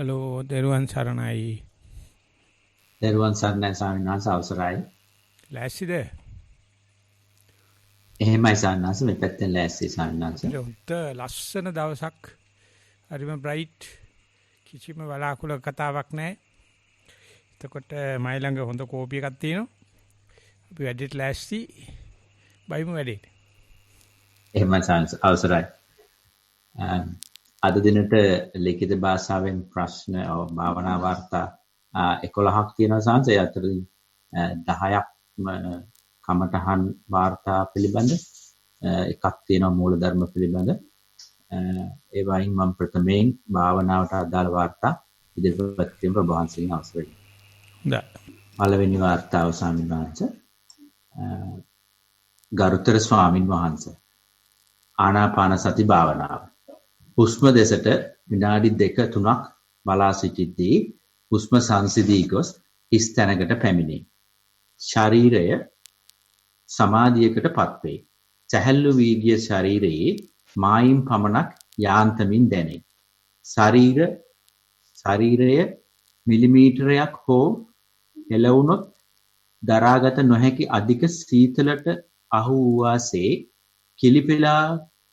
Hello දරුවන් සරණයි. දරුවන් සරණයි ස්වාමීන් වහන්සේ අවසරයි. ලෑස්තිද? එහෙමයි ස්වාමීන් වහන්සේ මේ පැත්තෙන් ලෑස්ති ස්වාමීන් වහන්සේ. උන්ට ලස්සන දවසක්. හරිම බ්‍රයිට්. කිසිම වලාකුළු කතාවක් නැහැ. එතකොට මයි ළඟ හොඳ කෝපි එකක් තියෙනවා. අපි වැඩේට ලෑස්ති. බයිමු වැඩේට. එහෙමයි ස්වාමීන් අවසරයි. අද දිනට ලිඛිත භාෂාවෙන් ප්‍රශ්න භාවනා වාර්තා 11ක් තියෙනවා ස්වාමීන් වහන්සේ. ඒ අතරින් 10ක්ම කමඨහන් වාර්තා පිළිබඳ එකක් තියෙනවා මූලධර්ම පිළිබඳ. ඒ වයින් මම ප්‍රථමයෙන් භාවනාවට අදාළ වාර්තා ඉදිරිපත් කිරීම ප්‍රබෝධන්සිංහ අවසරයි. හොඳයි. පළවෙනි වාර්තාව ස්වාමීන් වහන්සේ ගරුතර ස්වාමින් වහන්සේ ආනාපාන සති භාවනාව. හුස්ම දෙසට විනාඩි 2-3ක් බලා සිටිද්දී හුස්ම සංසිඳී ගොස් හිස් තැනකට පැමිණේ. ශරීරය සමාධියකටපත් වේ. සැහැල්ලු වී ගිය ශරීරයේ මායිම් පමණක් යාන්තමින් දැනේ. ශරීරය මිලිමීටරයක් හෝ හෙලවුනොත් දරාගත නොහැකි අධික සීතලට අහු වූ වාසේ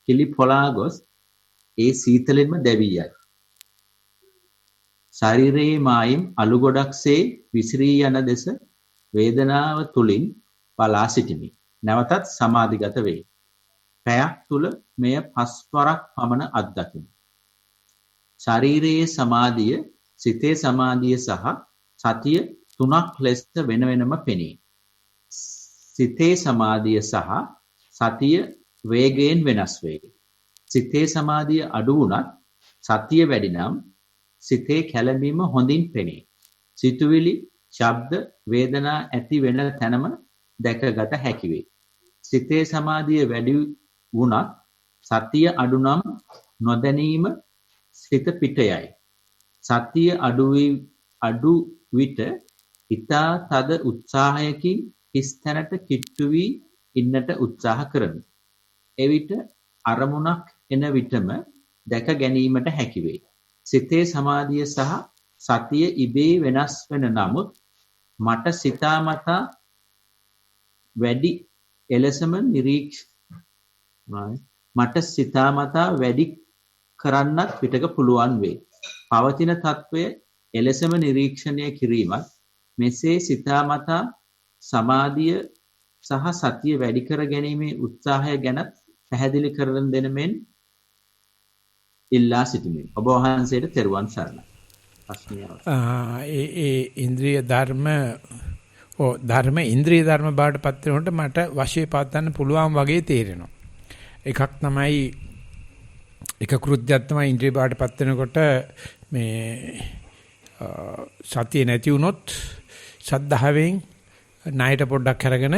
කිලිපොලා ගොස් ඒ සීතලෙන්ම දැවී යයි. ශරීරයේ මායිම් අලු ගොඩක්සේ විසිරී යන දෙස වේදනාව තුලින් බලා සිටිමි. නැවතත් සමාධිගත වේ. පැයක් තුල මෙය 5 වරක් පමණ අත්දකිමි. ශරීරයේ සමාධිය, සිතේ සමාධිය සහ සතිය තුනක් ලෙස වෙන වෙනම පෙනේ. සිතේ සමාධිය සහ සතිය වේගයෙන් වෙනස් වේ. සිතේ සමාධිය අඩු වුණත් සතිය වැඩි නම් සිතේ කැළඹීම හොඳින් පෙනේ. සිතුවිලි, ශබ්ද, වේදනා ඇති වෙන තැනම දැකගත හැකි වේ. සිතේ සමාධිය වැඩි වුණත් සතිය අඩු නම් නොදැනීම සිත පිට යයි. සතිය අඩු විට ඊතා තද උත්සාහයකින් හිස් තැනට කිට්ටු වී ඉන්නට උත්සාහ කරමි. එවිට අරමුණක් එන විටම දැක ගැනීමට හැකි වේ. සිතේ සමාධිය සහ සතිය ඉබේ වෙනස් වෙන නමුත් මට සිතාමතා වැඩි කරන්නත් පිටක පුළුවන් වේ. පවතින తත්වය එලෙසම නිරීක්ෂණය කිරීමත් මෙසේ සිතාමතා සමාධිය සහ සතිය වැඩි කර ගැනීමේ උත්සාහය ගැන පැහැදිලි කරන දෙන මෙන් ඉල්ලා සිටිමි. ඔබ වහන්සේට තෙරුවන් සරණයි. ඒ ඉන්ද්‍රිය ධර්ම ඉන්ද්‍රිය ධර්ම බවට පත් වෙනකොට මට වශයේ පවත්වන්න පුළුවන් වගේ තේරෙනවා. එකක් තමයි එක කෘත්‍යයක් තමයි ඉන්ද්‍රිය බවට පත් වෙනකොට මේ සතිය නැති වුණොත් සද්ධාවෙන් ණයට පොඩ්ඩක් අරගෙන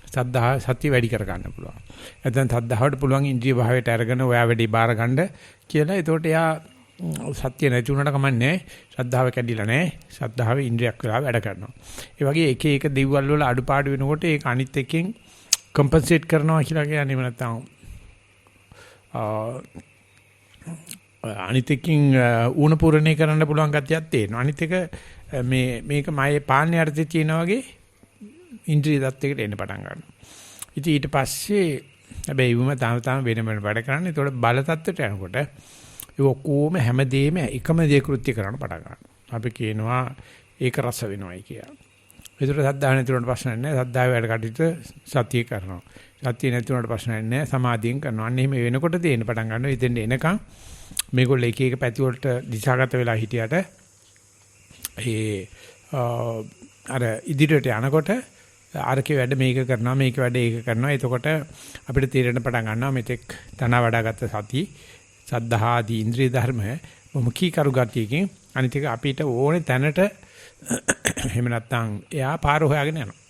සතිය වැඩි කර ගන්න පුළුවන්. නැත්නම් සද්ධාවට පුළුවන් ඉන්ද්‍රිය භාවයට අරගෙන ඔයා වැඩි බාර ගන්න කියලා. ඒතකොට එයා සත්‍ය නැති වුණාට කමන්නේ ශ්‍රද්ධාව කැඩිලා නැහැ. ශ්‍රද්ධාව ඉන්ද්‍රියක් වෙලා වැඩ කරනවා. ඒ වගේ එක එක දෙව්වල් වල අඩුපාඩු වෙනකොට ඒක අනිත් එකෙන් කම්පෙන්සේට් කරනවා කියලා කියන්නේ නැත්නම් අනිත් එකකින් ඌණ පූර්ණේ කරන්න පුළුවන් ගැතියක් තියෙනවා. අනිත් එක මේක මගේ පාන්නේ අර්ථය තියෙනා වගේ ඉන්ද්‍රිය දත්තයකට එන්න පටන් ගන්නවා. ඉතින් ඊට පස්සේ හැබැයි වුම තාම වෙන වැඩ කරන්නේ. ඒතකොට බල තත්ත්වයට යනකොට ඒ ඔක්කොම හැමදේම එකම දේ කෘත්‍ය කරන්න පටන් ගන්නවා. අපි කියනවා ඒක රස වෙනවයි කියලා. ඒතර සද්ධා නැතිවට ප්‍රශ්න නැහැ. සද්ධාවේ වැඩ කටයුතු සතිය කරනවා. සතිය නැතිවට ප්‍රශ්න නැහැ. සමාධියෙන් කරනවා. අන්න එහෙම වෙනකොට තේින්න පටන් ගන්නවා. ඉතින් එනකන් මේගොල්ලෝ එක එක පැති වලට දිශාගත වෙලා හිටියට අර ඉදිරියට යනකොට අරකේ වැඩ මේක කරනවා මේක වැඩ ඒක කරනවා. එතකොට අපිට තීරණ පටන් ගන්නවා මෙතෙක් තන වඩාගත්ත සති සද්ධාදී ඉන්ද්‍රිය ධර්ම මොකී කරු ගතියකින් අනිත් එක අපිට ඕනේ තැනට එහෙම නැත්නම් එයා පාර හොයාගෙන යනවා.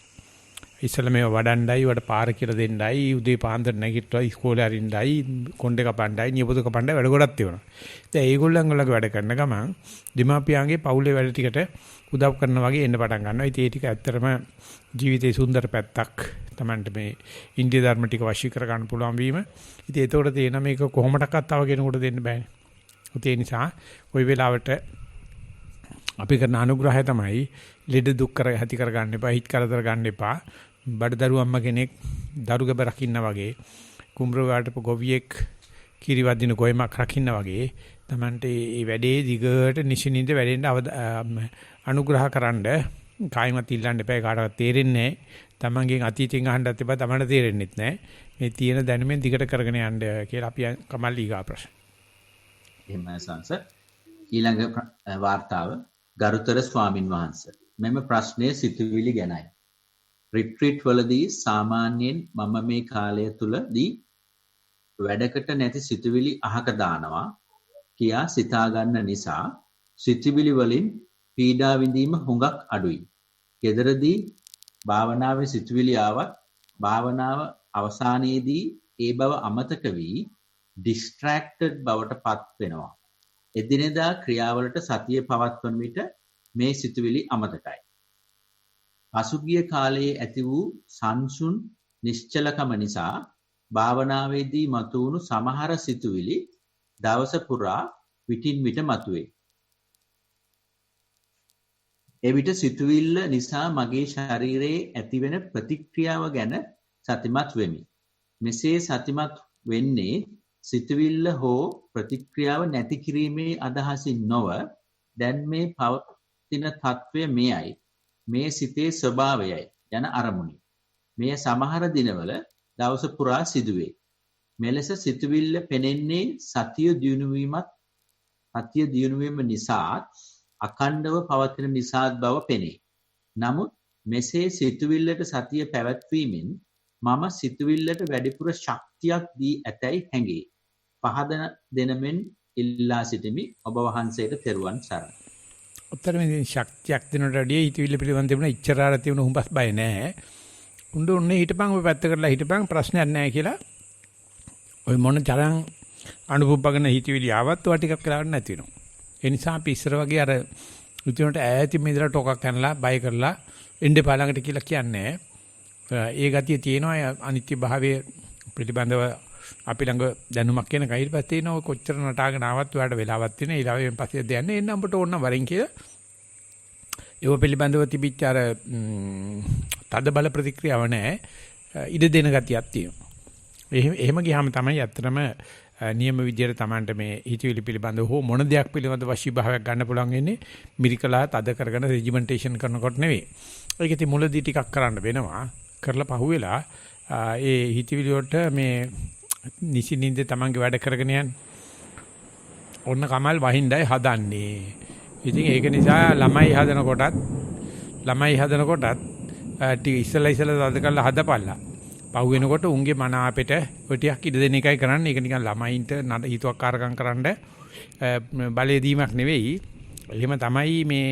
ඉස්සෙල්ලා මේව වඩණ්ඩයි වට පාර කියලා දෙන්නයි උදේ පාන්දර නැගිටලා ඉස්කෝලේ අරින්නයි කොණ්ඩේ කපණ්ඩයි නියපොතු කපණ්ඩයි වැඩ ගොඩක් තියෙනවා. දැන් ඒගොල්ලන්ගලගේ වැඩ කරන ගමන් දීමාපියාගේ පවුලේ වැඩ ටිකට උදව් කරන වගේ එන්න පටන් ගන්නවා. ඉතින් ඒ ටික ඇත්තටම ජීවිතේ සුන්දර පැත්තක්. Tamanට මේ ඉන්දිය ධර්ම ටික වශී කර ගන්න පුළුවන් වීම. ඉතින් ඒතකොට තියෙන මේක කොහොමඩක්වත් තව කෙනෙකුට දෙන්න බෑනේ. ඒ නිසා ওই වෙලාවට අපි කරන අනුග්‍රහය තමයි ලෙඩ දුක් කර ඇති කර ගන්න එපා, හිත කරදර ගන්න එපා. බඩදරු අම්ම කෙනෙක් දරුගබ රකින්න වගේ, කුඹුර වලට ගොවියෙක් කිරි වදින ගොයමක් රකින්න වගේ තමන්ට මේ වැඩේ දිගට නිසින්ින්ද වැඩෙන්න අනුග්‍රහකරනද කායිමත් ඉල්ලන්න එපා. කාටවත් තේරෙන්නේ නැහැ. තමන්ගෙන් අතීතෙන් අහන්නත් එපා. තමන්ට තේරෙන්නෙත් නැහැ. මේ තියෙන දැනුමෙන් දිගට කරගෙන යන්න කියලා අපි කමල් ඊගා ප්‍රශ්න. එහෙමයි සංස. ඊළඟ වාර්තාව ගරුතර ස්වාමින් වහන්සේ. මෙම ප්‍රශ්නය සිතුවිලි ගැනයි. රිට්‍රීට් වලදී සාමාන්‍යයෙන් මම මේ කාලය තුලදී වැඩකට නැති සිතුවිලි අහක දානවා කියා සිතා ගන්න නිසා සිතුවිලි වලින් පීඩා විඳීම හුඟක් අඩුයි. ගෙදරදී භාවනාවේ සිතුවිලි ආවත් භාවනාව අවසානයේදී ඒ බව අමතක වී distracted බවට පත් වෙනවා. එදිනෙදා ක්‍රියාවලට සතිය පවත්වන විට මේ සිතුවිලි අමතකයි. පසුගිය කාලයේ ඇති වූ සංසුන් නිශ්චලකම නිසා භාවනාවේදී මතුවුණු සමහර සිතුවිලි දවස පුරා විටින් විට මතුවේ. එවිට සිතුවිල්ල නිසා මගේ ශරීරයේ ඇතිවෙන ප්‍රතික්‍රියාව ගැන සතිමත් වෙමි. මෙසේ සතිමත් වෙන්නේ සිතුවිල්ල හෝ ප්‍රතික්‍රියාව නැති කිරීමේ අදහසින් නොව දැන් මේ පවතින తත්වය මෙයයි, මේ සිතේ ස්වභාවයයි යන අරමුණි. මෙය සමහර දිනවල දවස පුරා සිදුවේ. මෙලෙස සිතුවිල්ල පෙනෙන්නේ සතිය දියුණුවීම නිසා අඛණ්ඩව පවතින නිසාත් බව පෙනේ. නමුත් මෙසේ සිතුවිල්ලට සතිය පැවැත්වීමෙන් මම සිතුවිල්ලට වැඩිපුර ශක්තියක් දී ඇතැයි හැඟේ. පහදන දෙනමෙන් ඉල්ලා සිටිමි. ඔබ වහන්සේට තෙරුවන් සරණයි. උත්තර මේ ශක්තියක් දෙනට වැඩිය හිතවිල්ල පිළිබඳ තිබුණ ඉච්ඡාර තිබුණ හුඹස් බය නැහැ. උන්නේ හිටපන් ඔය පැත්ත කරලා හිටපන් ප්‍රශ්නයක් නැහැ කියලා. ඔය මොන තරම් අනුභවගෙන හිතවිලි ආවත් ඔය ටිකක් කරලා නැති වෙනවා. ඒ නිසා අපි ඉස්සර වගේ අර උතුණට ඈති මෙදලා ටොකක් කනලා බය කරලා එන්න පාලඟට කියලා කියන්නේ. ඒ ගතිය තියෙනවා අනිත්‍ය භාවයේ පිළිබඳව අපි ළඟ දැනුමක් කියන කයිල් පස්සේ නෝ කොච්චර නටාගෙන ආවත් ඔයාලට වෙලාවක් තියෙන ඊළඟෙන් පස්සේ දෙන්නේ එන්න අපට ඕන වරින් කියලා. ඒව පිළිබඳව තිබිච්ච අර තද බල ප්‍රතික්‍රියාව නැහැ. ඉඩ දෙන ගතියක් තියෙනවා. එහෙම ගියාම තමයි ඇත්තටම නියම විදියට Tamanට මේ හිතවිලි පිළිබඳව හෝ මොන දෙයක් පිළිබඳව වශීභාවයක් ගන්න පුළුවන් වෙන්නේ මිරිකලා තද කරගෙන රෙජිමෙන්ටේෂන් කරනකොට නෙවෙයි. ඒක ඉතින් මුලදී ටිකක් කරන්න වෙනවා. කරලා පහුවෙලා ඒ හිතවිලි වලට මේ නිසින්ින්ද Tamanගේ වැඩ කරගෙන යන්න. ඔන්න කමල් වහින්දයි හදන්නේ. ඉතින් ඒක නිසා ළමයි හදනකොටත් ටික ඉස්සලා තද කරලා හදපල්ලා. පහු වෙනකොට උන්ගේ මන අපෙට ඔය ටිකක් ඉඩ දෙන එකයි කරන්නේ. ඒක නිකන් ළමයින්ට නඩ හිතුවක්කාරකම් කරන්න බලය දීමක් නෙවෙයි. එහෙම තමයි මේ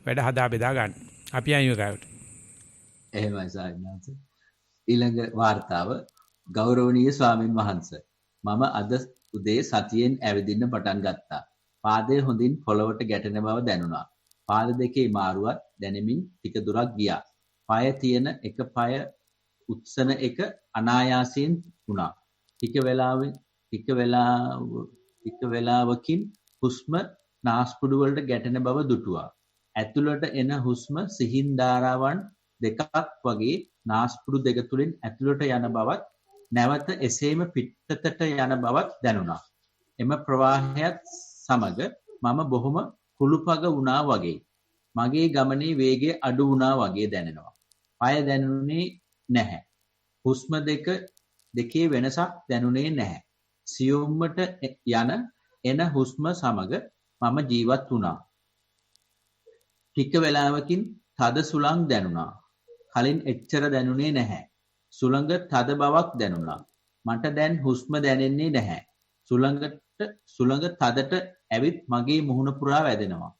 වැඩ හදා බෙදා ගන්න. අපි අයියෝගාවට. එහෙමයි සායනාස. ඊළඟ වාර්තාව ගෞරවනීය ස්වාමින් වහන්සේ. මම අද උදේ සතියෙන් ඇවිදින්න පටන් ගත්තා. පාදයේ හොඳින් පොළවට ගැටෙන බව දැනුණා. පාද දෙකේ මාරුවක් දැනෙමින් ටික දුරක් ගියා. පාය තියෙන එක පාය උත්සන එක අනායාසයෙන් වුණා. ටික වේලාවකින් හුස්ම නාස්පුඩු වලට ගැටෙන බව දුටුවා. ඇතුළට එන හුස්ම සිහින් ධාරාවන් දෙකක් වගේ නාස්පුඩු දෙක තුලින් ඇතුළට යන බවත් නැවත එසේම පිටතට යන බවත් දැනුණා. එම ප්‍රවාහයත් සමග මම බොහොම කුළුපග වුණා වගේ. මගේ ගමනේ වේගය අඩු වුණා වගේ දැනෙනවා. පාය දැනුනේ නැහැ. හුස්ම දෙකේ වෙනසක් දැනුනේ නැහැ. සියුම්මට එන හුස්ම සමග මම ජීවත් වුණා. ටික වේලාවකින් තද සුළං දැනුණා. කලින් එච්චර දැනුනේ නැහැ. සුළඟ තද බවක් දැනුණා. මට දැන් හුස්ම දැනෙන්නේ නැහැ. සුළඟ තදට ඇවිත් මගේ මුහුණ පුරා වැදෙනවා.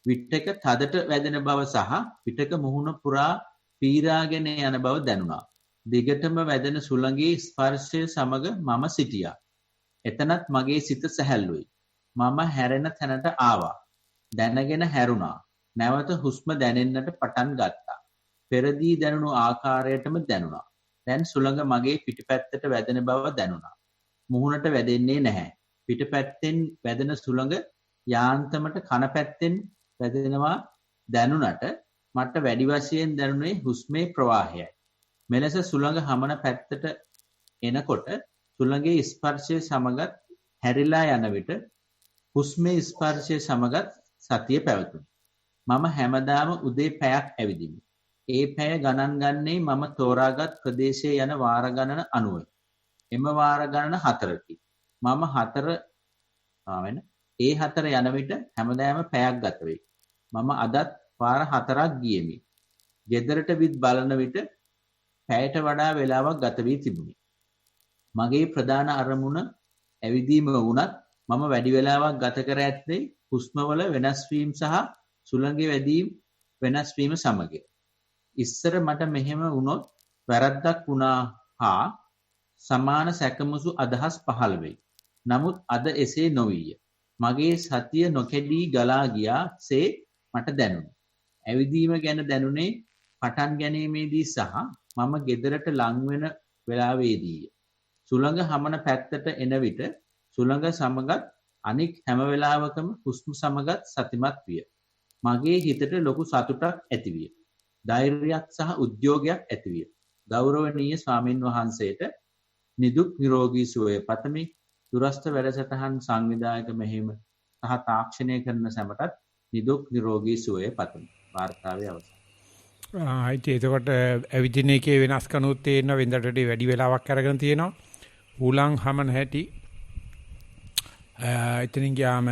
විටක තදට වැදෙන බව සහ විටක මුහුණ පුරා පීරාගෙන යන බව දැනුණා. දිගටම වැදෙන සුළඟේ ස්පර්ශය සමග මම සිටියා. එතනත් මගේ සිත සැහැල්ලුයි. මම හැරෙන තැනට ආවා. දැනගෙන හැරුණා. නැවත හුස්ම දැනෙන්නට පටන් ගත්තා. පෙරදී දැනුණු ආකාරයටම දැනුණා. දැන් සුළඟ මගේ පිටපැත්තට වැදෙන බව දැනුණා. මුහුණට වැදෙන්නේ නැහැ. පිටපැත්තෙන් වැදෙන සුළඟ යාන්තමට කන පැත්තෙන් වැදෙනවා දැනුණට මට වැඩි වශයෙන් දැනුනේ හුස්මේ ප්‍රවාහයයි. මෙලෙස සුළඟ හමන පැත්තට එනකොට සුළඟේ ස්පර්ශය සමගත් හැරිලා යන විට හුස්මේ ස්පර්ශය සමගත් සතිය පැවතුණි. මම හැමදාම උදේ පැයක් ඇවිදිමි. ඒ පැය ගණන් ගන්නේ මම තෝරාගත් ප්‍රදේශයේ යන වාර ගණන අනුවයි. එම වාර ගණන 4කි. මම 4 ඒ 4 යන විට හැමදාම පැයක් ගත වෙයි. මම අදත් වාර 4ක් ගියෙමි. ගෙදරට විත් බලන විට පැයට වඩා වේලාවක් ගත වී තිබුණි. මගේ ප්‍රධාන අරමුණ ඇවිදීම වුණත් මම වැඩි වේලාවක් ගත කර ඇත්තේ හුස්මවල වෙනස් වීම සහ සුළඟේ වැදීම් වෙනස් වීම සමගය. ඉස්සර මට මෙහෙම වුණොත් වැරද්දක් වුණා හා සමාන සැකමුසු අදහස් පහළ වෙයි. නමුත් අද එසේ නොවිය. මගේ සතිය නොකැඩී ගලා ගියාසේ මට දැනුණා. ඇවිදීම ගැන දැනුනේ පටන් ගැනීමේදී සහ මම ගෙදරට ලං වෙන වෙලාවේදීය. සුළඟ හමන පැත්තට එන විට සුළඟ සමගත් අනික් හැම වෙලාවකම හුස්ම සමගත් සතිමත් විය. මගේ හිතට ලොකු සතුටක් ඇති විය. ධෛර්යයක් සහ උද්‍යෝගයක් ඇති විය. ගෞරවනීය ස්වාමින් වහන්සේට නිදුක් නිරෝගී සුවය පතමි. දුරස්ත වැඩසටහන් සංවිධායක මෙහෙම සහ තාක්ෂණය කරන සැමටත් නිදුක් නිරෝගී සුවය පතමි. වාර්තාවේ අවසන්. එතකොට ඇවිදින එකේ වෙනස්කනුත් තේරෙන වෙනදට වැඩි වෙලාවක් අරගෙන තියෙනවා. උලං හමන හැටි එතනින් ගියාම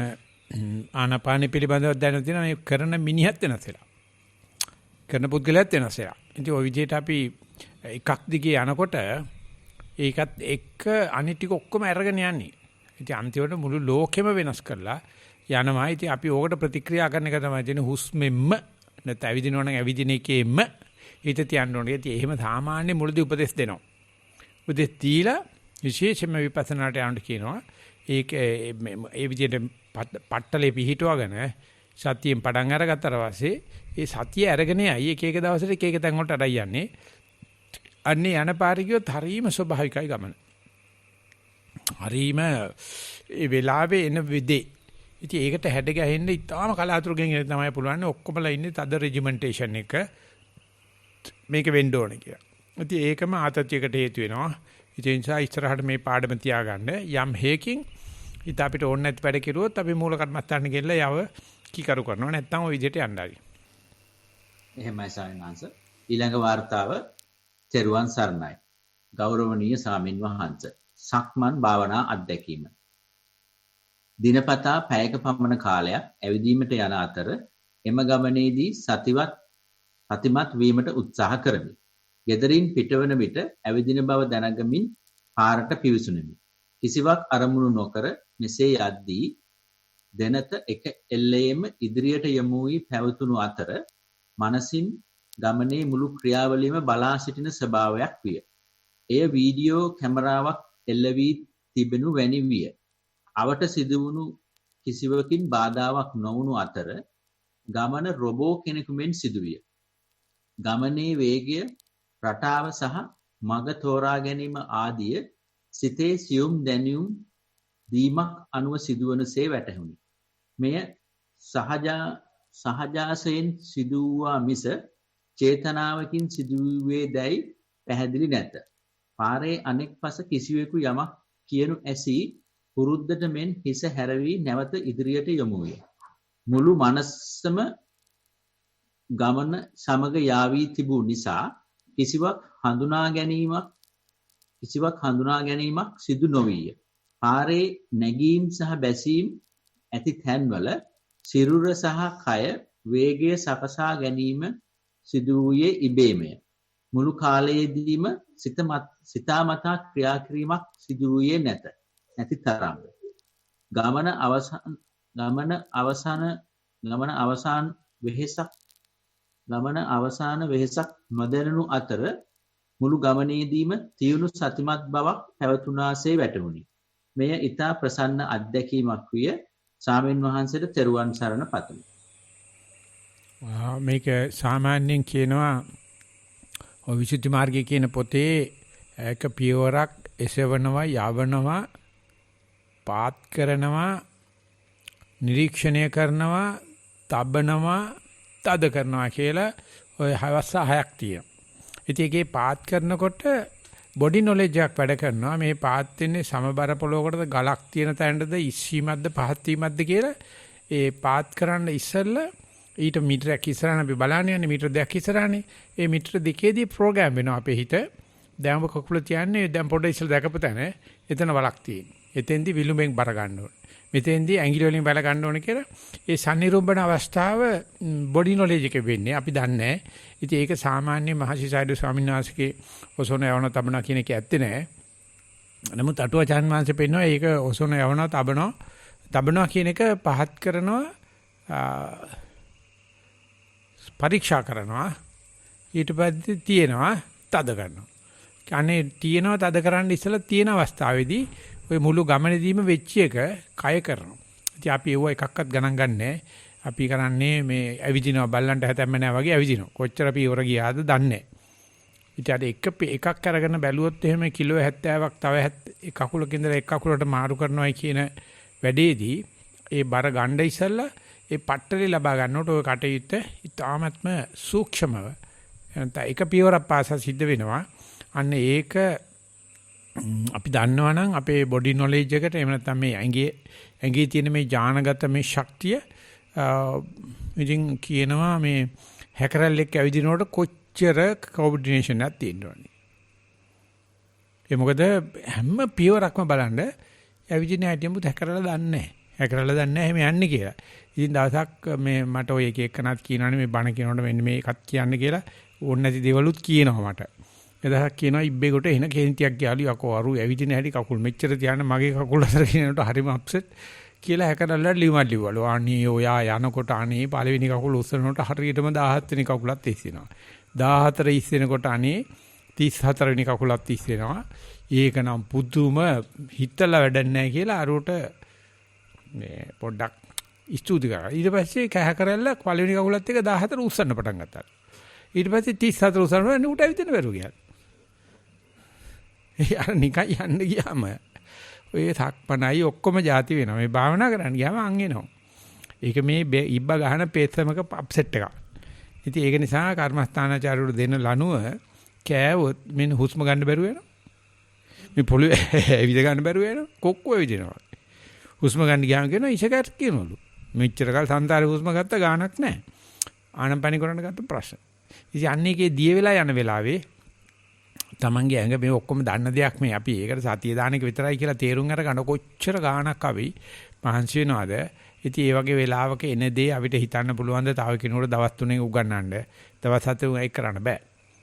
ආනාපානෙ පිළිබඳව දැන තියෙනවා. මේ කරන මිනිහත් වෙනස් වෙලා. කරන පුද්ගලයාත් වෙනස් වෙලා. ඉතින් ওই විදිහට අපි එකක් දිගේ යනකොට ඒකත් එක්ක අනිත් ටික ඔක්කොම අරගෙන යන්නේ. ඉතින් අන්තිමට මුළු ලෝකෙම වෙනස් කරලා යනවා. ඉතින් අපි ඕකට ප්‍රතික්‍රියා කරන එක තමයි තියෙන හුස්මෙම්ම නැත්නම් ඇවිදිනවා නම් ඇවිදින එකේම හිත තියන්න ඕනේ. ඉතින් එහෙම සාමාන්‍ය මුලදී උපදෙස් දෙනවා. උපදෙස් දීලා විශේෂයෙන්ම විපස්සනාට යන්න කියනවා. ඒක ඒ විදිහට පට්ටලේ පිහිටවගෙන සතියෙන් පටන් අරගත්තට පස්සේ ඒ සතිය අරගෙන යයි එක එක දවසට එක එක තැන් වලට අඩයි යන්නේ. අන්නේ යන පාරේ ගියොත් හරීම ස්වභාවිකයි ගමන. හරීම ඒ වෙලාවේ එන විදේ. ඉතින් ඒකට හැඩ ගැහෙන්න ඉතාලම කලාතුරකින් තමයි පුළුවන්. ඔක්කොමලා ඉන්නේ තද රෙජිමෙන්ටේෂන් එක මේක වෙන්න ඕනේ කියලා. ඉතින් ඒකම ආතතියකට හේතු වෙනවා. ඒ නිසා ඉස්සරහට මේ පාඩම තියාගන්න යම් හේකින් හිත අපිට ඕන නැති වැඩ කෙරුවොත් අපි මූල කර්මස්ථාන ගෙල්ල යව කීකරු කරනවා. නැත්තම් ওই විදිහට යන්නයි. එහෙමයි සායනාංශ. ඊළඟ වார்த்தාව තෙරුවන් සරණයි. ගෞරවනීය ස්වාමින් වහන්සේ. සක්මන් භාවනා අත්දැකීම. දිනපතා පැයක පමණ කාලයක් ඇවිදීමට යන අතර එම ගමනේදී සතිමත් වීමට උත්සාහ කරමි. ගෙදරින් පිටවන විට ඇවිදින බව දැනගමින් පාරට පිවිසුනිමි. කිසිවක් අරමුණු නොකර මෙසේ යද්දී දෙනත එක එල්ලේම ඉදිරියට යමු වී පැවතුණු අතර මනසින් ගමනේ මුළු ක්‍රියාවලියම බලා සිටින ස්වභාවයක් විය. එය වීඩියෝ කැමරාවක් එල්ල වී තිබෙනු වැනි විය. අවට සිදුවුණු කිසිවකින් බාධාවක් නොවුණු අතර ගමන රොබෝ කෙනෙකු මෙන් සිදුවිය. ගමනේ වේගය, රටාව සහ මඟ තෝරා ගැනීම ආදිය සිතේ සියුම් දැනුම් දීමක් අනුව සිදුවනසේ වැටහුණි. මෙය සහජාසයෙන් සිදුවා මිස චේතනාවකින් සිදුවේ දැයි පැහැදිලි නැත. පාරේ අනෙක් පස කිසිවෙකු යමක් කියනු ඇසී පුරුද්දට මෙන් හිස හැරවී නැවත ඉදිරියට යොමු විය. මුළු මනසම ගමන සමග යාවී තිබූ නිසා කිසිවක් හඳුනා ගැනීමක් සිදු නොවිය. පාරේ නැගීම් සහ බැසීම් ඇති තැන්වල සිරුර සහ කය වේගය සකසා ගැනීම සිදු වූයේ ඉබේමය. මුළු කාලයේදීම සිතාමතා ක්‍රියා කිරීමක් සිදු වූයේ නැති තරම්. ගමන අවසාන වෙහෙසක් නොදැනුණු අතර මුළු ගමනේදීම තියුණු සතිමත් බවක් පැවතුනාසේ වැටහුණි. මෙය ඊතා ප්‍රසන්න අත්දැකීමක් විය. ස්වාමීන් වහන්සේට තෙරුවන් සරණ පතමි. මේක සාමාන්‍යයෙන් කියනවා ඔය විසුද්ධි මාර්ගයේ කියන පොතේ එක පියවරක් එසවනවා, යවනවා, පාත් කරනවා, නිරීක්ෂණය කරනවා, තබනවා, තද කරනවා කියලා ඔය අවස්ථා 6ක් තියෙනවා. ඉතින් ඒකේ පාත් කරනකොට බොඩි නොලෙජ් එකක් වැඩ කරනවා. මේ පාත් වෙන්නේ සමබර පොළොවකටද ගලක් තියෙන තැනටද ඉස්සීමක්ද පහත් වීමක්ද කියලා ඒ පාත් කරන්න ඉස්සෙල්ලා ඊට මීටරයක් ඉස්සරහන අපි බලන්නේ යන්නේ මීටර දෙකක් ඉස්සරහනේ. ඒ මීටර දෙකේදී ප්‍රෝග්‍රෑම් වෙනවා අපේ හිත. දැන් ඔබ කකුල තියන්නේ දැන් පොඩ්ඩ ඉස්සෙල් දැකපු තැන එතන වලක් තියෙනවා. එතෙන්දී විලුඹෙන් බර ගන්න ඕනේ. මෙතෙන්දී ඇඟිලි වලින් බල ගන්න ඕනේ කියලා ඒ සම්නිරූපණ අවස්ථාව බොඩි නොලෙජ් එකේ වෙන්නේ අපි දන්නේ නැහැ. ඉතින් ඒක සාමාන්‍ය මහසිසයිඩ් ස්වාමීන් වහන්සේගේ ඔසෝන යවන තබන කියන එක ඇත්තේ නැහැ. නමුත් අටුවචාන් වහන්සේ පෙන්වනවා ඒක ඔසෝන යවනවා තබනවා කියන එක පහත් කරනවා පරීක්ෂා කරනවා ඊට පස්සේ තියෙනවා තද කරනවා. අනේ තියෙනවා තද කරන්න ඉස්සලා තියෙන අවස්ථාවේදී ওই මුළු ගමනේදීම වෙච්ච එක කය කරනවා. ඉතින් අපි ඒව එකක්වත් ගණන් ගන්නෑ. අපි කරන්නේ මේ ඇවිදිනවා බල්ලන්ට හැතැම්ම නැහැ වගේ ඇවිදිනවා. කොච්චර අපි ඉවර ගියාද දන්නේ නැහැ. ඉතින් අර එකක් අරගෙන බැලුවොත් එහෙම කිලෝ 70ක් තව එක කකුලක ඉඳලා එක කකුලට මාරු කරනවායි කියන වැඩේදී ඒ බර ගණ්ඩ ඉස්සල්ලා ඒ පට්ටලේ ලබා ගන්නකොට ඔය කටයුත්ත ඉතාමත්ම සූක්ෂමව නැත්නම් එක පියවරක් පාසා සිද්ධ වෙනවා. අන්න ඒක අපි දන්නවනම් අපේ බොඩි නොලෙජ් එකට එහෙම නැත්නම් මේ ඇඟේ තියෙන මේ ඥානගත මේ ශක්තිය ඉතින් කියනවා මේ හැකරල්ලෙක් ඇවිදිනකොට කොච්චර කෝඩිනේෂන් එකක් තියෙනවද? ඒ මොකද හැම පියවරක්ම බලන්න ඇවිදින හැටිම හැකරලා දන්නේ නැහැ. හැකරලා දන්නේ නැහැ එහෙම යන්නේ කියලා. ඉතින් දවසක් මේ මට ඔය එක එකනත් කියනවානේ මේ බණ කියනකොට මෙන්න මේ එකක් කියන්න කියලා ඕන නැති දේවලුත් කියනවා මට. එදහක් කියනවා ඉබ්බේ කොට එන කේන්තියක් ගියාලු යකෝ අරු ඇවිදින හැටි කකුල් මෙච්චර තියාන මගේ කකුල් අතර කියනකොට හරිම අප්සෙට් කියලා හැකරලා ලියුමක් ලිව්වලු. අනේ ඔයා යනකොට අනේ පළවෙනි කකුල උස්සනකොට හරියටම 17 වෙනි කකුලත් ඉස්සෙනවා. 14 ඉස්සෙනකොට අනේ 34 වෙනි කකුලත් ඉස්සෙනවා. ඒක නම් පුදුම හිතලා වැඩක් නැහැ කියලා අරුවට මේ පොඩ්ඩක් ස්තුති කරා. ඊට පස්සේ කැහැකරලා පළවෙනි කකුලත් එක 14 උස්සන්න පටන් ගත්තා. ඊට පස්සේ 34 උස්සනවා නුට ඇවිදින්න බැරුව ගියා. ඒ අර නිකන් යන්න ගියාම ඔය සක්පනයි ඔක්කොම જાති වෙනවා. මේ භාවනා කරන්න ගියාම අං එනවා. ඒක මේ ඉබ්බ ගහන පේස්සමක අප්සෙට් එකක්. ඉතින් ඒක නිසා කර්මස්ථානාචාර්යවරු දෙන ලනුව කෑවොත් මෙන්න හුස්ම ගන්න බැරුව වෙනවා. මේ පොළොවේ ඇවිද ගන්න බැරුව වෙනවා. කොක්කෝ ඇවිදිනවා. හුස්ම ගන්න ගියාම කියනවා ඉෂකට් කියනවලු. මෙච්චර කල් සංසාරේ හුස්ම ගත්ත ගාණක් නැහැ. ආනපනි කරන්න ගත්ත ප්‍රශ්න. ඉතින් අන්නේකේ දිය වෙලා යන වෙලාවේ තමන්ගේ ඇඟ මේ ඔක්කොම දන්න දෙයක් මේ අපි ඒකට සතිය දාන එක විතරයි කියලා තේරුම් අරගෙන කොච්චර ගාණක් අපි මහන්සි වෙනවද? ඉතින් ඒ වගේ වෙලාවක එන දේ අපිට හිතන්න පුළුවන් ද තව කෙනෙකුට දවස් 3 උගන්නන්න දවස් 7 ඒක කරන්න බෑ.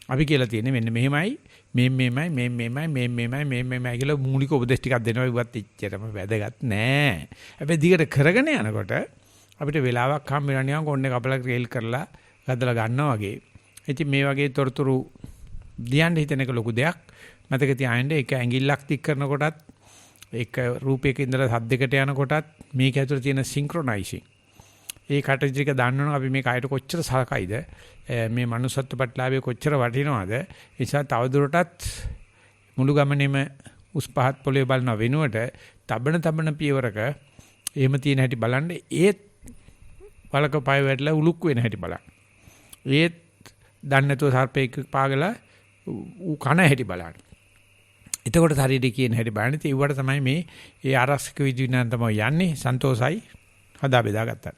අපි කියලා තියෙන්නේ මෙන්න මෙහෙමයි මෙහෙමයි කියලා මූලික උපදේශ ටිකක් දෙනවා. ඉවත් එච්චරම වැදගත් නෑ. හැබැයි දිගට කරගෙන යනකොට අපිට වෙලාවක් හම් වෙනවා නිකන් කොන්නේ කපලක් රේල් කරලා ගදලා ගන්නවා වගේ. ඉතින් මේ වගේ තොරතුරු දියන්න හිතන එක ලොකු දෙයක්. මතක තියාගන්න ඒක ඇඟිල්ලක් තික් කරනකොටත් ඒක රූපයක ඉඳලා සද්දයකට යනකොටත් මේක ඇතුළේ තියෙන සින්ක්‍රොනයිසිං. ඒ කටජික දන්නවනම් අපි මේ කයට කොච්චර සලකයිද මේ manussත්ව ප්‍රතිලාභය කොච්චර වටිනවද? ඒ නිසා තවදුරටත් මුළු ගමනේම උස් පහත් පොළවේ බලන වෙනුවට තබන පියවරක එහෙම තියෙන හැටි බලන්න ඒත් වලක පය වැටලා උලුක් වෙන හැටි බලන්න. ඒත් දන්නේ නැතුව සර්පෙක් පාගලා ඌ කන හැටි බලන්න. එතකොට ශරීරය කියන හැටි බලන්න. ඉතින් ඒවට තමයි මේ ඒ ආරක්ෂක විද්‍යාවෙන් තමයි යන්නේ. සන්තෝසයි හදා බෙදා ගත්තා.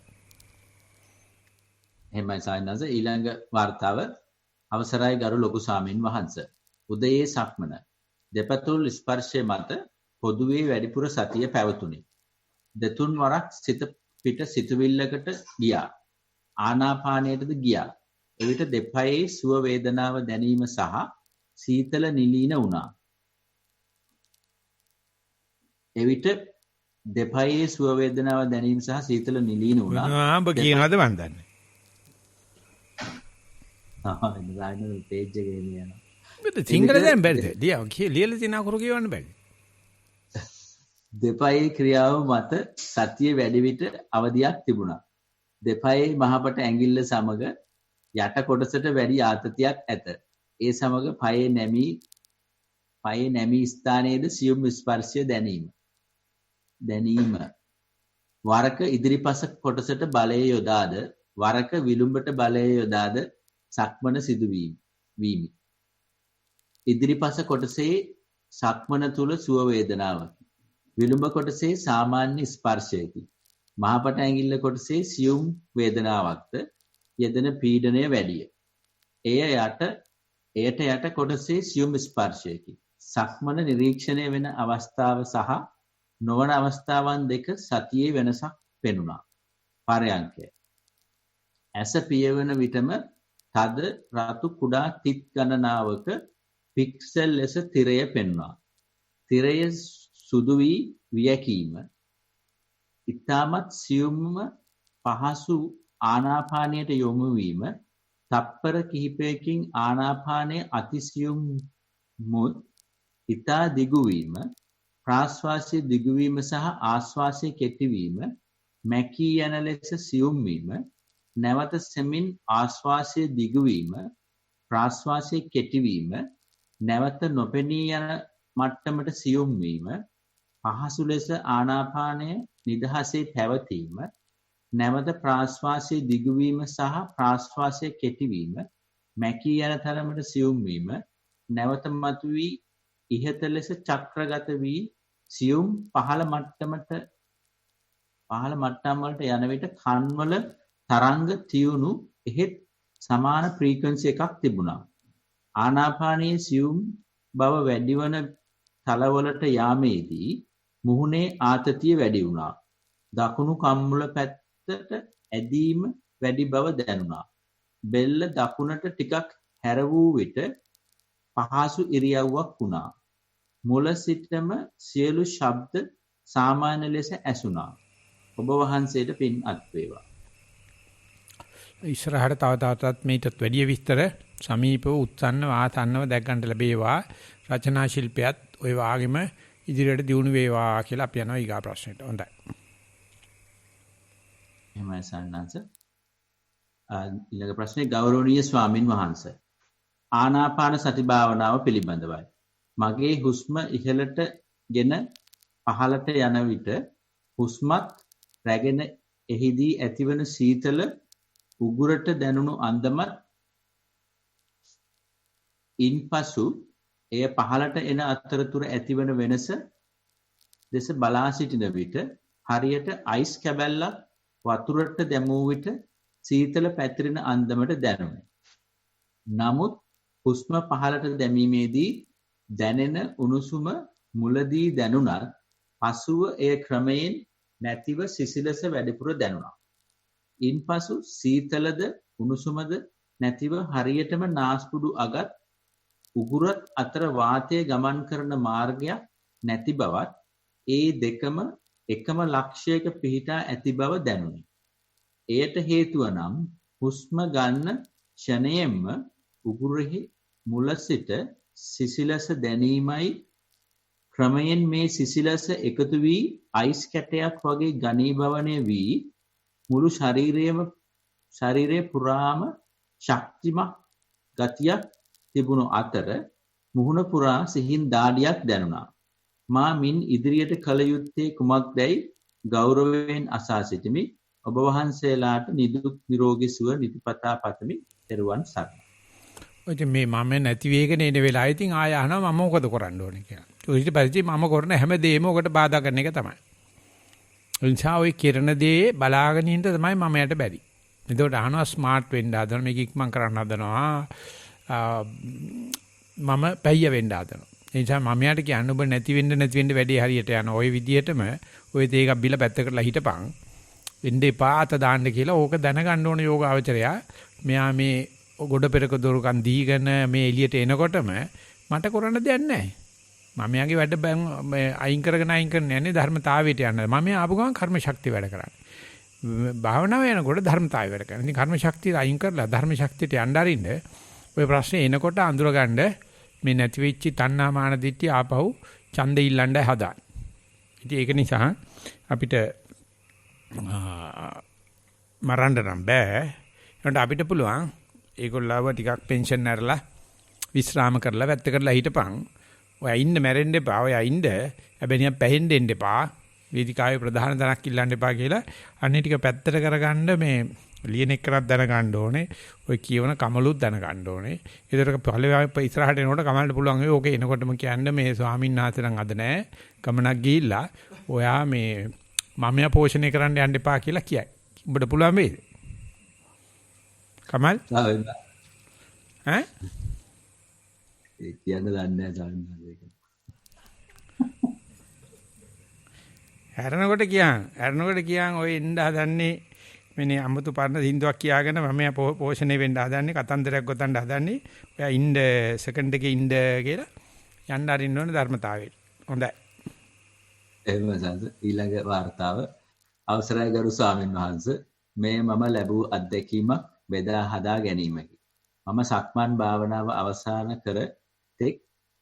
එහෙමයි සායනස ඊළඟ වார்த்தාව අවසරයි ගරු ලොකු සාමින් වහන්සේ. උදයේ සක්මන දෙපතුල් ස්පර්ශය මත පොදුවේ වැඩිපුර සතිය පැවතුණි. දෙතුන් වරක් සිත පිට සිතුවිල්ලකට ගියා. ආනාපානයටද ගියා. එවිට දෙපයේ සුව වේදනාව දැනීම සහ සීතල නිලීන වුණා. එවිට දෙපයේ සුව වේදනාව දැනීම සහ සීතල නිලීන වුණා. ඔබ කියනවාද මන් දන්නේ. ඉන්ද්‍රායන පේජ් එකේ එනවා. මෙතන සිංහල දැන් බැරිද? ලියලා තියෙන අකුරු කියවන්න බැරි. දෙපයේ ක්‍රියාව මත සතිය වැඩි විට අවදියක් තිබුණා. දෙපයේ මහපට ඇඟිල්ල සමග යට කොටසට වැඩි ආතතියක් ඇත. ඒ සමග පයේ නැමී ස්ථානයේද සියුම් ස්පර්ශය දැනීම. වරක ඉදිරිපස කොටසට බලය යොදාද වරක විලුඹට බලය යොදාද සක්මන සිදුවීමි. ඉදිරිපස කොටසේ සක්මන තුල සුව වේදනාවකි. විලුඹ කොටසේ සාමාන්‍ය ස්පර්ශයකි. මහපට ඇඟිල්ල කොටසේ සියුම් වේදනාවක්ද යෙදෙන පීඩනය වැඩිය. එයට යට කොටසේ සියුම් ස්පර්ශයකි. සක්මන නිරීක්ෂණය වෙන අවස්ථාව සහ නොවන අවස්ථාවන් දෙක සතියේ වෙනසක් පෙනුණා. පරයන්කය. ඇස පියවන විටම තද රතු කුඩා තිත් ගණනාවක පික්සල් ලෙස තිරය පෙනුණා. තිරය සුදු වී වියකීම. ඉතාමත් සියුම්ම පහසු ආනාපානයට යොමු වීම. තප්පර කිහිපයකින් ආනාපානයේ අතිසියුම් මුත් ඉතා දිගු වීම. ප්‍රාශ්වාසයේ දිගු වීම සහ ආශ්වාසයේ කෙටි වීම. මැකී යන ලෙස සියුම් වීම. නැවත සෙමින් ආශ්වාසයේ දිගු වීම. ප්‍රාශ්වාසයේ කෙටි වීම. නැවත නොපෙනී යන මට්ටමට සියුම් වීම. පහසු ලෙස ආනාපානය නිදහසේ පැවතීම. නැවත ප්‍රාශ්වාසයේ දිගු වීම සහ ප්‍රාශ්වාසයේ කෙටි වීම. මැකී යන තරමට සියුම් වීම. නැවත මතුවී ඉහත ලෙස චක්‍රගත වී සියුම් පහළ මට්ටම් වලට යන විට කන්වල තරංග තියුණු එහෙත් සමාන ෆ්‍රීකවන්සි එකක් තිබුණා. ආනාපානයේ සියුම් බව වැඩිවන තලවලට යාමේදී මුහුණේ ආතතිය වැඩි වුණා. දකුණු කම්මුල පැත්තට ඇදීම වැඩි බව දැනුණා. බෙල්ල දකුණට ටිකක් හැර වූ විට පහසු ඉරියව්වක් වුණා. මුල සිටම සියලු ශබ්ද සාමාන්‍ය ලෙස ඇසුණා. ඔබ වහන්සේට පින් අත් වේවා. ඉස්සරහට තව තවත් මේකත් වැඩි විස්තර සමීපව උත්සන්නව ආසන්නව දැක් ගන්න ලැබේවා. රචනා ශිල්පයත් ওই වාගෙම ඉදිරියට දියුණු වේවා කියලා අපි යනවා ඊගා ප්‍රශ්නෙට. හොඳයි. එහෙමයි සන්නංශ. ඊළඟ ප්‍රශ්නේ ගෞරවනීය ස්වාමින් වහන්සේ. ආනාපාන සති භාවනාව පිළිබඳවයි. මගේ හුස්ම ඉහළට ගෙන පහළට යන විට හුස්මත් රැගෙන එහිදී ඇතිවන සීතල උගුරට දැනුණු අන්දමත් ඉන්පසු එය පහළට එන අතරතුර ඇතිවන වෙනස දෙස බලා සිටින විට හරියට අයිස් කැබැල්ලක් වතුරට දැමූ විට සීතල පැතිරෙන අන්දමට දැනුනි. නමුත් හුස්ම පහළට දැමීමේදී දැනෙන උණුසුම මුලදී දැනුණත් පසුව එය ක්‍රමයෙන් නැතිව සිසිලස වැඩිපුර දැනුණා. ඉන්පසු සීතලද උණුසුමද නැතිව හරියටම නාස්පුඩු අගත් උගුරත් අතර වාතය ගමන් කරන මාර්ගයක් නැති බවත් ඒ දෙකම එකම ලක්ෂයක පිහිටා ඇති බව දැනුනි. එයට හේතුව නම් හුස්ම ගන්න ක්ෂණයෙන්ම උගුරෙහි මුල සිට සිසිලස දැනීමයි ක්‍රමයෙන් මේ සිසිලස එකතු වී අයිස් කැටයක් වගේ ඝනීභවනය වී මුළු ශරීරය පුරාම ශක්තිමත් ගතියක් තිබුණු අතර මුහුණ පුරා සිහින් දාඩියක් දැනුණා. මා මින් ඉදිරියට කළ යුත්තේ කුමක්දයි ගෞරවයෙන් අසා සිටිමි. ඔබ වහන්සේලාට නිදුක් නිරෝගී සුව නිතිපතා පතමි. ත්වන් සරණයි. ඔය මේ මම නැති වේගන එන වෙලාවෙ ඉතින් ආය අහනවා මම මොකද කරන්න ඕනේ කියලා. ඊට පස්සේ මම කරන හැම දෙයක්ම ඔකට බාධා කරන එක තමයි. ඒ නිසා ඔය කිරණ දේ බලාගෙන ඉන්න තමයි මම යට බැරි. එතකොට අහනවා ස්මාර්ට් වෙන්න හදනවා මේක ඉක්මන් කරන්න හදනවා. මම පැయ్య වෙන්න හදනවා. ඒ නිසා මම යට කියන්නේ ඔබ නැති වෙන්න වැඩි හරියට යන ওই විදියටම ওই තේ එකක් බිල පැත්තකටලා හිටපන්. වෙන්න එපා අත දාන්න කියලා ඕක දැනගන්න ඕන යෝගාවචරයා. මෙයා මේ ගොඩ පෙරක දොරකන් දීගෙන මේ එළියට එනකොටම මට කරන්න දෙයක් නැහැ. මම යාගේ වැඩ අයින් කරගෙන යන්නේ ධර්මතාවයට යන්න. මම ආපු ගමන් කර්ම ශක්තිය වැඩ කරන්නේ. භාවනාව යනකොට ධර්මතාවය වැඩ කරන්නේ. ඉතින් කර්ම ශක්තිය අයින් කරලා ධර්ම ශක්තියට යන්න අරින්න ඔය ප්‍රශ්නේ එනකොට අඳුරගන්න මේ නැති වෙච්ච තණ්හා මාන දිට්ඨිය ආපහු ඡන්දෙ ඉල්ලන්නයි හදාන්නේ. ඉතින් ඒක නිසා අපිට මරන්න නම් බෑ. ඒකට අපිට පුළුවන් ඒගොල්ලව ටිකක් පෙන්ෂන් ඇරලා විශ්‍රාම කරලා වැත්ත කරලා හිටපන්. ඔය ඉන්න මැරෙන්න එපා. ඔය ඉන්න හැබැයි නිකන් පැහෙන්න දෙන්න එපා. වේදිකාවේ ප්‍රධාන තැනක් ඉල්ලන්න එපා කියලා අන්නේ ටික පැත්තට කරගන්න මේ ලියන එකක් දැනගන්න ඕනේ. ඔය කියවන කමලුත් දැනගන්න ඕනේ. ඒතරක පළවෙනි ඉස්සරහට එනකොට කමලට පුළුවන් වෙයි. ඕකේ එනකොටම කියන්න මේ ස්වාමීන් වහන්සේ නම් අද නැහැ. ගමනක් ගිහිල්ලා ඔයා මේ මමයා පෝෂණය කරන්න යන්න එපා කියලා කියයි. උඹට පුළුවන් වේද? කමල්? ඈ? ඒ කියන්න දන්නේ නැහැ ස්වාමීන් වහන්සේ. හැරනකොට කියන් ඔය එන්න හදන්නේ මෙනේ අමුතු පරණ සින්දුවක් කියාගෙන මම පෝෂණය වෙන්න හදන්නේ කතන්දරයක් ගොතන්න හදන්නේ ඔයා ඉන්න සෙකන්ඩ් එකේ ඉන්න කියලා යන්න අරින්න ඕනේ ධර්මතාවයට. හොඳයි. එහෙම සංස ඊළඟ වார்த்தාව අවසරයි ගරු ස්වාමීන් වහන්සේ මේ මම ලැබූ අත්දැකීමක් බෙදා හදා ගැනීමකි. මම සක්මන් භාවනාව අවසන් කර තේ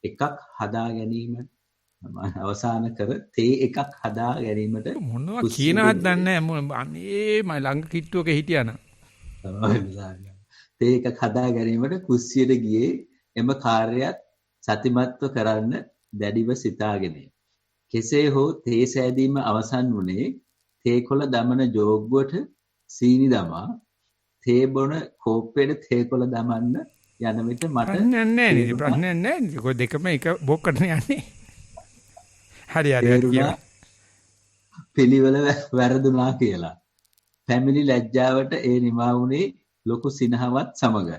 එකක් හදා ගැනීමට මොනවා කියනවත් දන්නේ නැහැ. අනේ මම ළඟ කිට්ටුවක හිටියානම්. තේ එකක් හදා ගැනීමට කුස්සියට ගියේ එම කාර්යයත් සතිමත්ව කරන්න දැඩිව සිතාගෙනය. කෙසේ හෝ තේ සෑදීම අවසන් වුණේ තේ කොළ දමන ජෝග්ගුවට සීනි දමා තේ බොන කෝප්පෙට තේ කොළ දමන්න යන විට මට ප්‍රශ්නයක් නැහැ. දෙකම එක බොක්කට යන්නේ. හරි පිළිවෙල වැරදුනා කියලා. පැමිණි ලැජ්ජාවට ඒ නිමා වුණේ ලොකු සිනහවත් සමග.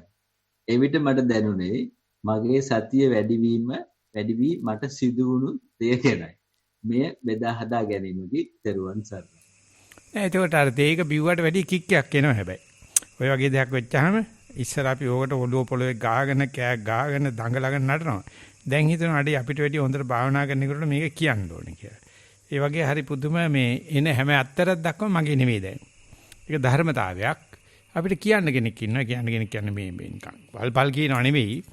එවිට මට දැනුනේ මගේ සතිය වැඩි වී මට සිදු වුණු දෙය ගැනයි. මෙය බෙදා හදා ගැනීමකි. දරුවන් සරණයි. නෑ ඒකට අර දෙයක බිව්වට වැඩි කික්කයක් එනවා හැබැයි. ඔය වගේ දෙයක් වෙච්චාම ඉස්සර අපි ඕකට ඔළුව පොළවේ ගාගෙන කෑක් ගාගෙන දඟලගෙන නටනවා. දැන් හිතනවා අඩේ අපිට වැඩි හොඳට භාවනා කරනකොට මේක කියන්න ඕනේ කියලා. ඒ වගේ හරි පුදුම මේ එන හැම අත්තරක් දක්වම මගේ නෙමෙයි දැන්. ඒක ධර්මතාවයක්. අපිට කියන්න කෙනෙක් ඉන්නවා. කියන්න කෙනෙක් කියන්නේ මේ නිකන් වල්පල් කියනව නෙවෙයි.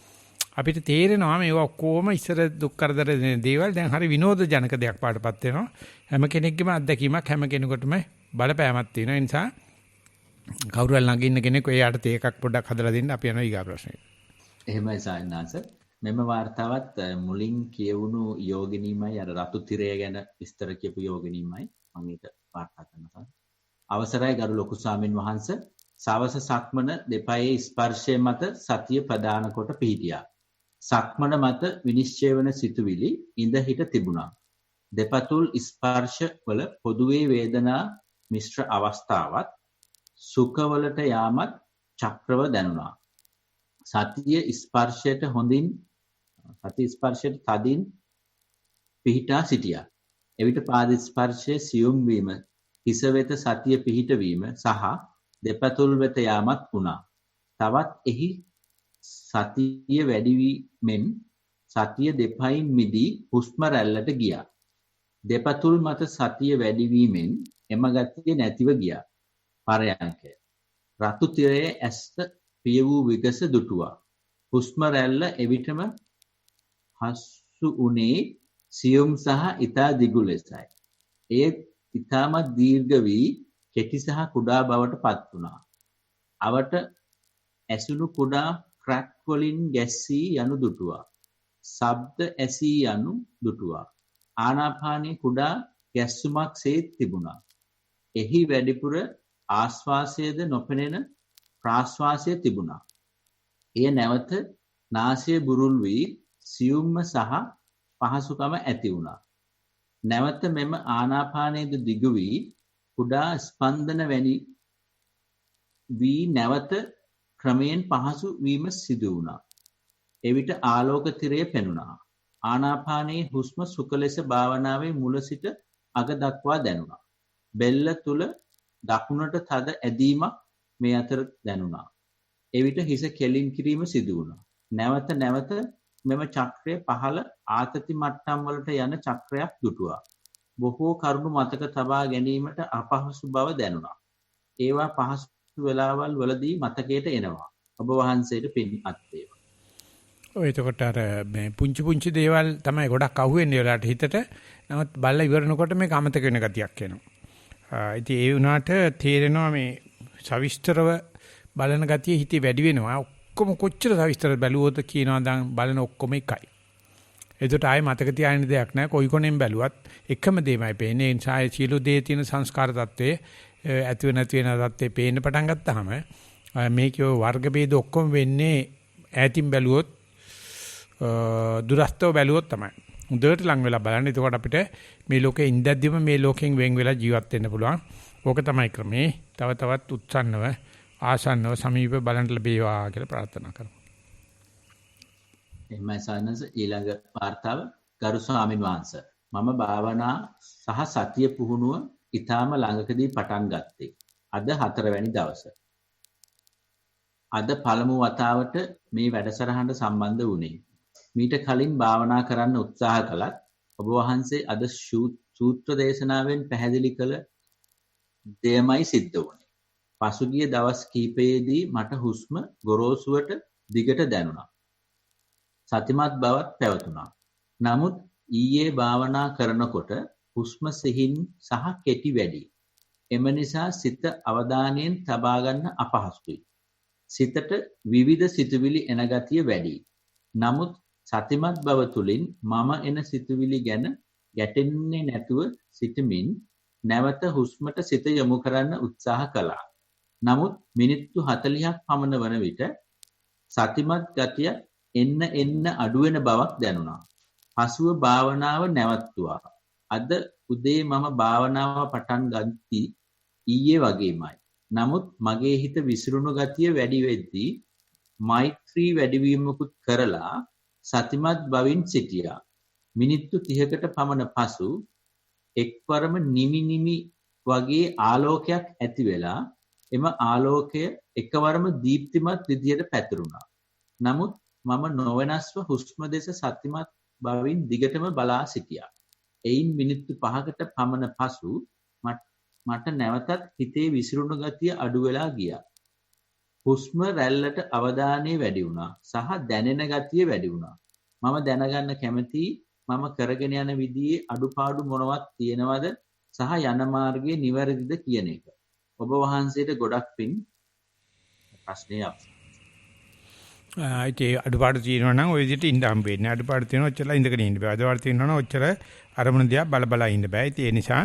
අපිට තේරෙනවා මේවා ඔක්කොම ඉස්සර දුක් කරදර දෙන දේවල් දැන් හරි විනෝද ජනක දෙයක් පාටපත් වෙනවා. හැම කෙනෙක්ගේම අත්දැකීමක් හැම කෙනෙකුටම බලපෑමක් තියෙනවා. ඒ නිසා කවුරු හරි ළඟ ඉන්න කෙනෙක් එයාට තේ එකක් පොඩ්ඩක් හදලා දෙන්න අපි යනවා ඊගා ප්‍රශ්නෙට. එහෙමයි සායනාස. මෙම වார்த்தාවත් මුලින් කියවුණු යෝගිනීමයි අර රතු තිරය ගැන විස්තර කියපු යෝගිනීමයි මම ඒක වාර්තා කරනවා. අවසරයි ගරු ලොකු ස්වාමින් වහන්සේ සවස සක්මන දෙපයේ ස්පර්ශය මත සතිය ප්‍රදාන කොට පිහිටියා. සක්මන මත විනිශ්චය වන සිතුවිලි ඉඳ හිට තිබුණා. දෙපතුල් ස්පර්ශ වල පොදුවේ වේදනා මිශ්‍ර අවස්ථාවත් සුඛවලට යාමත් චක්‍රව දැනුණා. සතිය ස්පර්ශයට තදින් පිහිටා සිටියා. එවිට පාද ස්පර්ශයේ සියුම් වීම, හිස වෙත සතිය පිහිටවීම සහ දෙපතුල් වෙත යාමත් වුණා. තවත් එහි සතිය වැඩි වීමෙන් සතිය දෙපයින් මිදී හුස්ම රැල්ලට ගියා. දෙපතුල් මත සතිය වැඩි වීමෙන් එම ගතිය නැතිව ගියා. පරයන්කය. රතු තිරයේ ඇස්ත පිය වූ විගස දුටුවා. හුස්ම රැල්ල එවිටම හස්සු උනේ සියුම් සහ ඊතා දිගු ලෙසයි. එය ඊටමත් දීර්ඝ වී කෙටි සහ කුඩා බවට පත් වුණා. අවට ඇසුණු කුඩා ක්‍රැක් වලින් ගැස්සී යනු දුටුවා. ශබ්ද ඇසී යනු දුටුවා. ආනාපානයේ කුඩා ගැස්සුමක් සේ තිබුණා. එහි වැඩිපුර ආශ්වාසයේද නොපෙනෙන ප්‍රාශ්වාසය තිබුණා. එය නැවත නාසය බුරුල් වී සියුම්ම සහ පහසුකම ඇති වුණා. නැවත මෙම ආනාපානයේද දිගු වී කුඩා ස්පන්දන වැනි වී නැවත ක්‍රමයෙන් පහසු වීම සිදු වුණා. එවිට ආලෝක තිරය පෙනුණා. ආනාපානයේ හුස්ම සුඛ ලෙස භාවනාවේ මුල සිට අග දක්වා දැනුණා. බෙල්ල තුල දකුණට තද ඇදීමක් මේ අතර දැනුණා. එවිට හිස කෙලින් කිරීම සිදු වුණා. නැවත මෙම චක්‍රය පහළ ආතති මට්ටම් වලට යන චක්‍රයක් දුටුවා. බොහෝ කරුණු මතක තබා ගැනීමට අපහසු බව දැනුණා. ඒවා පහසු වෙලාවල් වලදී මතකයට එනවා. ඔබ වහන්සේට පින් අත් වේවා. ඔය එතකොට අර මේ පුංචි දේවල් තමයි ගොඩක් අහුවෙන්නේ වෙලාවට හිතට. නමුත් බල්ලා ඉවරනකොට මේක අමතක වෙන ගතියක් එනවා. ඉතින් ඒ වුණාට තේරෙනවා මේ සවිස්තරව බලන ගතිය හිතේ වැඩි වෙනවා. ඔක්කොම කොච්චර සවිස්තර බැලුවොත් කියනවා දැන් බලන ඔක්කොම එකයි. ඒකට ආයේ මතක තියාගන්න දෙයක් නැහැ. කොයි කොනෙන් බැලුවත් එකම දෙයමයි පේන්නේ. ඒ නිසා ඒ සියලු දේ තියෙන සංස්කාර தත්ත්වයේ ඇතිව නැති වෙන தත්ත්වේ පේන්න පටන් ගත්තාම මේකේ වර්ග ભેද ඔක්කොම වෙන්නේ ඈතින් බැලුවොත් දුරස්තව බැලුවොත් තමයි. හොඳට ලඟ වෙලා බලන්න. එතකොට අපිට මේ ලෝකේ ඉඳද්දිම මේ ලෝකෙන් වෙන් වෙලා ජීවත් වෙන්න පුළුවන්. ඕක තමයි ක්‍රමේ. තව තවත් උත්සන්නව ආසන්නව සමීප බලන්න ලැබේවා කියලා ප්‍රාර්ථනා කරමු. එහෙමයි සානස ඊළඟ වார்த்தාව ගරු ස්වාමින් වහන්සේ මම භාවනා සහ සතිය පුහුණුව ඊටාම ළඟකදී පටන් ගත්තේ. අද 4 වැනි දවසේ. අද පළමු වතාවට මේ වැඩසටහනට සම්බන්ධ වුණේ. මීට කලින් භාවනා කරන්න උත්සාහ කළත් ඔබ වහන්සේ අද සූත්‍ර දේශනාවෙන් පැහැදිලි කළ දෙයමයි සිද්ධ වුණේ. පසුගිය දවස් කිහිපයේදී මට හුස්ම ගොරෝසුවට දිගට දැනුණා. සතිමත් බවත් පැවතුණා. නමුත් ඊයේ භාවනා කරනකොට හුස්ම සිහින් සහ කෙටි වැඩි. එම නිසා සිත අවධානයෙන් තබා ගන්න අපහසුයි. සිතට විවිධ සිතුවිලි එන ගතිය වැඩි. නමුත් සතිමත් බව තුළින් මම එන සිතුවිලි ගැන ගැටෙන්නේ නැතුව සිටමින් නැවත හුස්මට සිත යොමු කරන්න උත්සාහ කළා. නමුත් මිනිත්තු 40ක් පමණ වන විට සතිමත් ගතිය එන්න අඩු වෙන බවක් දැනුණා. පසුව භාවනාව නැවතුවා. අද උදේ මම භාවනාව පටන් ගත්තා ඊයේ වගේමයි. නමුත් මගේ හිත විසිරුණු ගතිය වැඩි වෙද්දී මෛත්‍රී වැඩිවීමකුත් කරලා සතිමත් බවින් සිටියා. මිනිත්තු 30කට පමණ පසු එක්වරම නිමි වගේ ආලෝකයක් ඇති වෙලා එම ආලෝකය එකවරම දීප්තිමත් විදියට පැතිරුණා. නමුත් මම නොවෙනස්ව හුස්ම දෙස සතිමත් බවින් දිගටම බලා සිටියා. එයින් මිනිත්තු 5කට පමණ පසු මට නැවතත් හිතේ විසිරුණු ගතිය අඩු වෙලා ගියා. හුස්ම රැල්ලට අවධානය වැඩි වුණා සහ දැනෙන ගතිය වැඩි වුණා. මම දැනගන්න කැමතියි මම කරගෙන යන විදිහේ අඩුපාඩු මොනවත් තියෙනවද සහ යන මාර්ගයේ නිවැරදිද කියන එක. ඔබ වහන්සේට ගොඩක් පිං. ප්‍රශ්නේ අප. ඒ අඩුපාඩු තියෙනවා නම් ওই විදිහට ඉඳ හම්බ වෙන්නේ. අඩුපාඩු තියෙනවා ඔච්චර ඉඳගෙන ඉන්න බෑ. අඩුපාඩු තියෙනවා නම් ඔච්චර අරමුණ දිහා බල ඉන්න බෑ. ඒ නිසා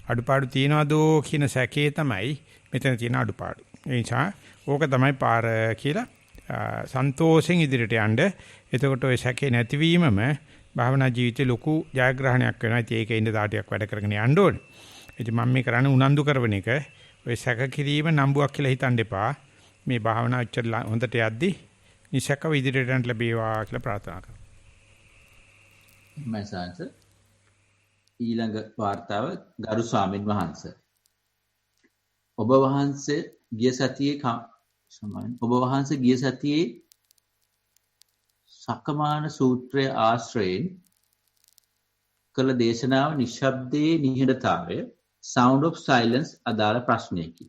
අඩුපාඩු තියනවාදෝ කියන සැකේ තමයි මෙතන තියෙන අඩුපාඩු. ඒ නිසා ඕක තමයි පාර කියලා සන්තෝෂෙන් ඉදිරියට යන්න. එතකොට ඔය සැකේ නැතිවීමම භාවනා ජීවිතේ ලොකු ජයග්‍රහණයක් වෙනවා. ඉතින් ඒක ඉන්න දාටියක් වැඩ කරගෙන යන්න ඕනේ. ඉතින් මම මේ කරන්නේ උනන්දු කරන එක. ඔය සැක කිරීම නම්බුවක් කියලා හිතන්න එපා. මේ භාවනා උච්චර හොඳට යද්දී නිසකව ඉදිරියට යන්න ලැබේවා කියලා ප්‍රාර්ථනා කරනවා. මසාන්ත ඊළඟ වார்த்தාව ගරු ස්වාමින් වහන්සේ. ඔබ වහන්සේ ගිය සතියේ සක්කමාන සූත්‍රය ආශ්‍රයෙන් කළ දේශනාව නිශ්ශබ්දයේ නිහඬතාවය sound of silence අදාළ ප්‍රශ්නයකි.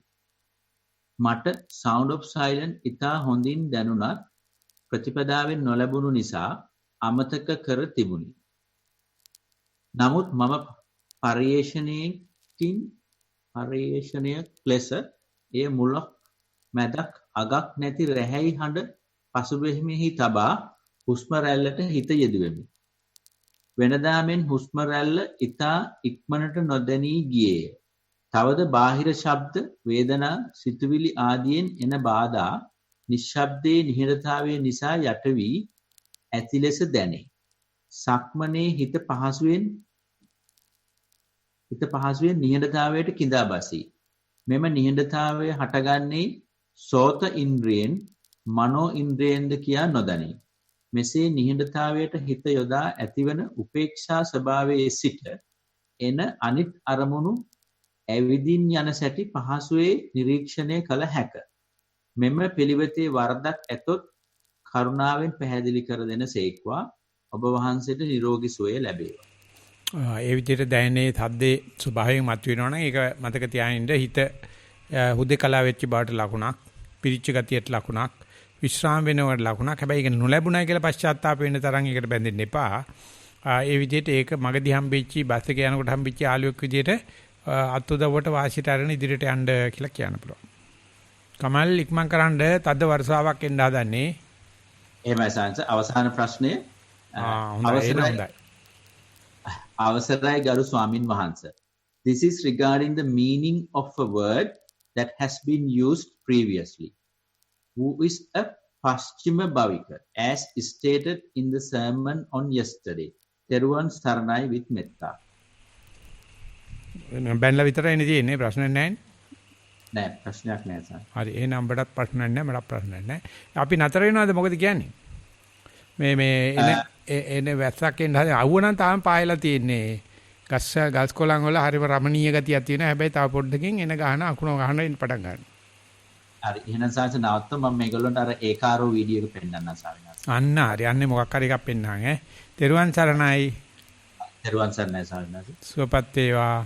මට sound of silence ඉතා හොඳින් දැනුණත් ප්‍රතිපදාවෙන් නොලැබුණු නිසා අමතක කර තිබුණි. නමුත් මම පර්යේෂණයක් ලෙස එය මුලක් මැදක් අගක් නැති රැහැයි හඬ පසුබිමෙහි තබා හුස්ම රැල්ලට හිත යෙදුවෙමි. වෙනදා මෙන් හුස්ම රැල්ල ඉතා ඉක්මනට නොදැනී ගියේය. තවද බාහිර ශබ්ද, වේදනා, සිතුවිලි ආදියෙන් එන බාධා නිශ්ශබ්දයේ නිහඬතාවය නිසා යට වී ඇති ලෙස දැනේ. සක්මනේ හිත පහසුවෙන් නිහඬතාවයට කිඳා බසී. මෙම නිහඬතාවය හටගන්නේ සෝත ඉන්ද්‍රියෙන් මනෝ ඉන්ද්‍රියෙන්ද කියා නොදනී. මෙසේ නිහඬතාවයට හිත යොදා ඇතිවන උපේක්ෂා ස්වභාවයේ සිට එන අනිත් අරමුණු ඇවිදින් යන සැටි පහසුවේ නිරීක්ෂණය කළ හැක. මෙම පිළිවෙතේ වරදක් ඇතොත් කරුණාවෙන් පැහැදිලි කර දෙන සේක්වා. ඔබ වහන්සේට නිරෝගී සුවය ලැබේවා. ඒ විදිහට දැනෙන සද්දේ ස්වභාවයෙන් මතුවෙනවනම් ඒක මතක තියාගන්න හිත හුදේකලා වෙච්ච බාට ලකුණක්, පිරිච්ච ගතියට ලකුණක්, විශ්‍රාම වෙනවට ලකුණක්. හැබැයි ඒක නොලැබුණයි කියලා පශ්චාත්තාප වෙන්න තරම් ඒකට බැඳෙන්න එපා. ඒ විදිහට ඒක මගදී හම්බෙච්චි බස් එක යනකොට හම්බෙච්ච ආලුවෙක් විදිහට අත්උදව්වට වාසියට අරගෙන ඉදිරියට යන්න කියලා කියන්න පුළුවන්. කමල් ඉක්මන් කරන්න තද වර්ෂාවක් එන්න හදන්නේ. එහෙමයි සාංශ. අවසාන ප්‍රශ්නය හොඳයි හොඳයි. අවසරයි ගරු ස්වාමින් වහන්සේ. This is regarding the meaning of a word that has been used previously. Who is a Paschima Bhavika, as stated in the sermon on yesterday. Teruvan Saranai with Metta. බැලලා විතරයි නේ තියෙන්නේ ප්‍රශ්න නැහැ නේ. නෑ ප්‍රශ්නයක් නෑ සර්. හරි එහෙනම් ඔබටත් ප්‍රශ්න නැහැ මටත් ප්‍රශ්න නැහැ. අපි නතර වෙනවද මොකද කියන්නේ? මේ එන වැස්සක් එන්න හරි අවුව නම් තාම පායලා තියෙන්නේ. ගස් කොළන් වල හරිම රමණීය ගතියක් තියෙනවා. හැබැයි තව පොඩ්ඩකින් එන ගහන අකුණ ගහන පටන් ගන්නවා. හරි එහෙනම් සාංශ නවත්ත මම මේගොල්ලන්ට අර ඒකාරෝ වීඩියෝ එක පෙන්නන්නම් සාවිනාස්. අන්න හරි අන්නේ මොකක් හරි එකක් පෙන්නන් ඈ. තෙරුවන් සරණයි. තෙරුවන් සරණයි සාවිනාස්. සුවපත් වේවා.